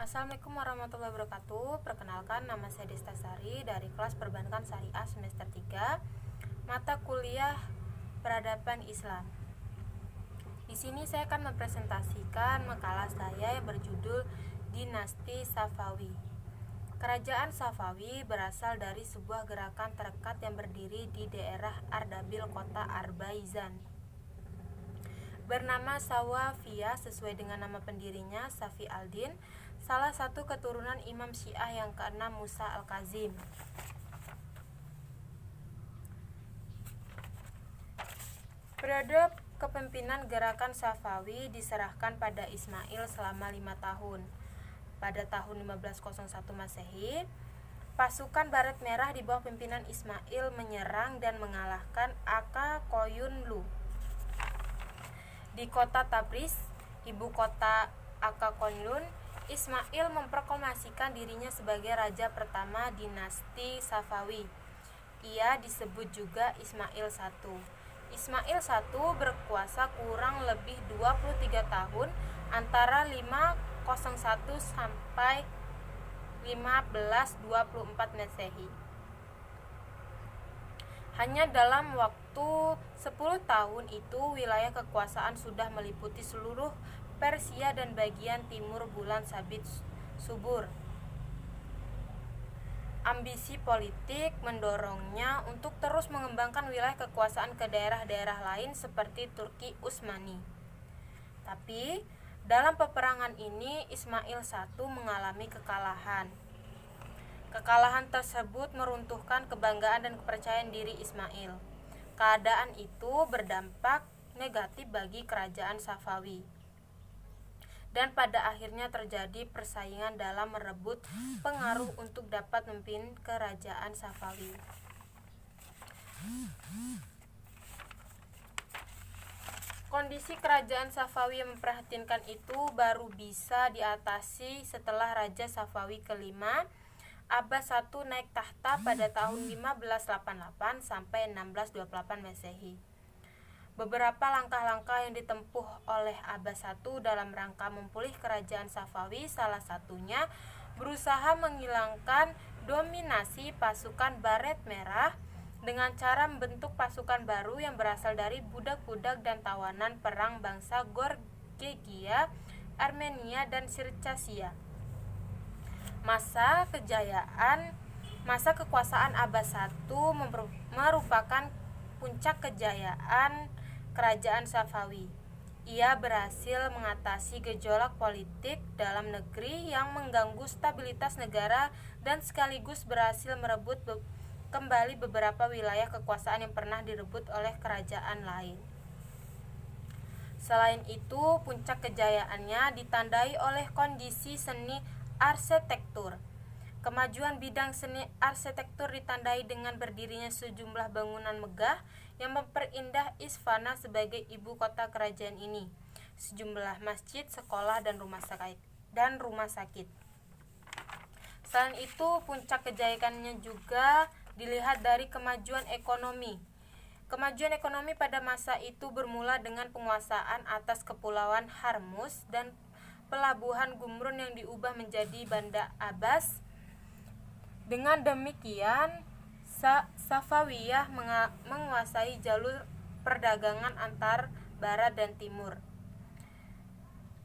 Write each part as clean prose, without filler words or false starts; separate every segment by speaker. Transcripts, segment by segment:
Speaker 1: Assalamualaikum warahmatullahi wabarakatuh. Perkenalkan, nama saya Desta Sari dari kelas Perbankan Syariah semester 3, mata kuliah Peradaban Islam. Di sini saya akan mempresentasikan makalah saya yang berjudul Dinasti Safawi. Kerajaan Safawi berasal dari sebuah gerakan tarekat yang berdiri di daerah Ardabil, kota Azerbaijan, bernama Sawafiyah sesuai dengan nama pendirinya, Safi al-Din, salah satu keturunan Imam Syiah yang ke-6 Musa al-Kazim. Periode kepemimpinan gerakan Safawi diserahkan pada Ismail selama 5 tahun. Pada tahun 1501 Masehi, pasukan Baret Merah di bawah pimpinan Ismail menyerang dan mengalahkan Aka Koyunlu di kota Tabriz, ibu kota Aka Koyunlu. Ismail memproklamasikan dirinya sebagai raja pertama dinasti Safawi. Ia disebut juga Ismail I. Ismail I berkuasa kurang lebih 23 tahun antara 501 sampai 1524 Masehi. Hanya dalam waktu 10 tahun itu wilayah kekuasaan sudah meliputi seluruh Persia dan bagian timur bulan sabit subur. Ambisi politik mendorongnya untuk terus mengembangkan wilayah kekuasaan ke daerah-daerah lain seperti Turki Utsmani. Tapi dalam peperangan ini Ismail I mengalami kekalahan. Kekalahan tersebut meruntuhkan kebanggaan dan kepercayaan diri Ismail. Keadaan itu berdampak negatif bagi kerajaan Safawi. Dan pada akhirnya terjadi persaingan dalam merebut pengaruh untuk dapat memimpin kerajaan Safawi. Kondisi kerajaan Safawi yang memprihatinkan itu baru bisa diatasi setelah Raja Safawi kelima, Abbas I, naik tahta pada tahun 1588 sampai 1628 Masehi. Beberapa langkah-langkah yang ditempuh oleh Abbas I dalam rangka memulih kerajaan Safawi, salah satunya berusaha menghilangkan dominasi pasukan Baret Merah dengan cara membentuk pasukan baru yang berasal dari budak-budak dan tawanan perang bangsa Georgia, Armenia, dan Sircasia. Masa kekuasaan Abbas I merupakan puncak kejayaan kerajaan Safawi. Ia berhasil mengatasi gejolak politik dalam negeri yang mengganggu stabilitas negara dan sekaligus berhasil merebut kembali beberapa wilayah kekuasaan yang pernah direbut oleh kerajaan lain. Selain itu, puncak kejayaannya ditandai oleh kondisi seni arsitektur. Kemajuan bidang seni arsitektur ditandai dengan berdirinya sejumlah bangunan megah yang memperindah Isfana sebagai ibu kota kerajaan ini, sejumlah masjid, sekolah, dan rumah sakit. Selain itu, puncak kejayaannya juga dilihat dari kemajuan ekonomi. Kemajuan ekonomi pada masa itu bermula dengan penguasaan atas kepulauan Hormuz dan pelabuhan Gumrun yang diubah menjadi Banda Abbas. Dengan demikian, Safawiyah menguasai jalur perdagangan antar barat dan timur.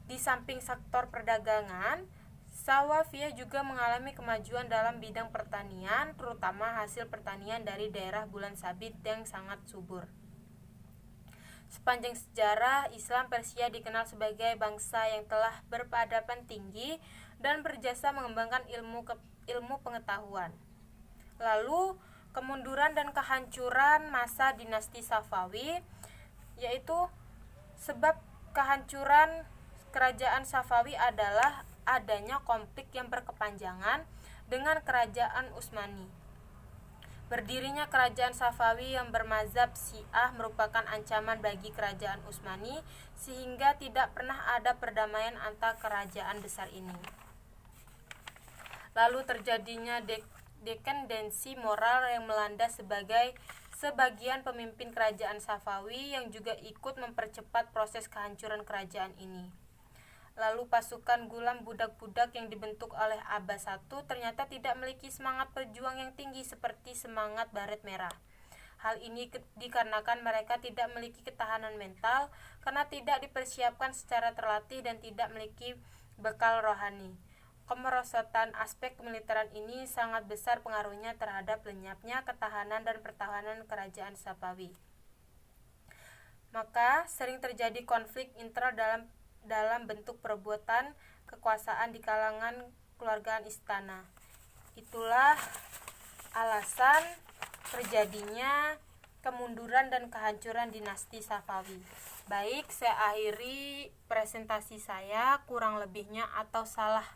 Speaker 1: Di samping sektor perdagangan, Safawiyah juga mengalami kemajuan dalam bidang pertanian, terutama hasil pertanian dari daerah bulan sabit yang sangat subur. Sepanjang sejarah Islam, Persia dikenal sebagai bangsa yang telah berperadaban tinggi dan berjasa mengembangkan ilmu pengetahuan. Lalu, kemunduran dan kehancuran masa dinasti Safawi, yaitu sebab kehancuran kerajaan Safawi adalah adanya konflik yang berkepanjangan dengan kerajaan Utsmani. Berdirinya kerajaan Safawi yang bermazhab Syiah merupakan ancaman bagi kerajaan Utsmani, sehingga tidak pernah ada perdamaian antar kerajaan besar ini. Lalu terjadinya dependensi moral yang melanda sebagian pemimpin kerajaan Safawi yang juga ikut mempercepat proses kehancuran kerajaan ini. Lalu pasukan Gulam budak-budak yang dibentuk oleh Abbas I ternyata tidak memiliki semangat berjuang yang tinggi seperti semangat Baret Merah. Hal ini dikarenakan mereka tidak memiliki ketahanan mental karena tidak dipersiapkan secara terlatih dan tidak memiliki bekal rohani. Kemerosotan aspek kemiliteran ini sangat besar pengaruhnya terhadap lenyapnya ketahanan dan pertahanan kerajaan Safawi. Maka sering terjadi konflik internal dalam bentuk perebutan kekuasaan di kalangan keluargaan istana. Itulah alasan terjadinya kemunduran dan kehancuran dinasti Safawi. Baik, saya akhiri presentasi saya, kurang lebihnya atau salah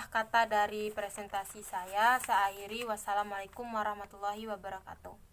Speaker 1: kata dari presentasi saya akhiri. Wassalamualaikum warahmatullahi wabarakatuh.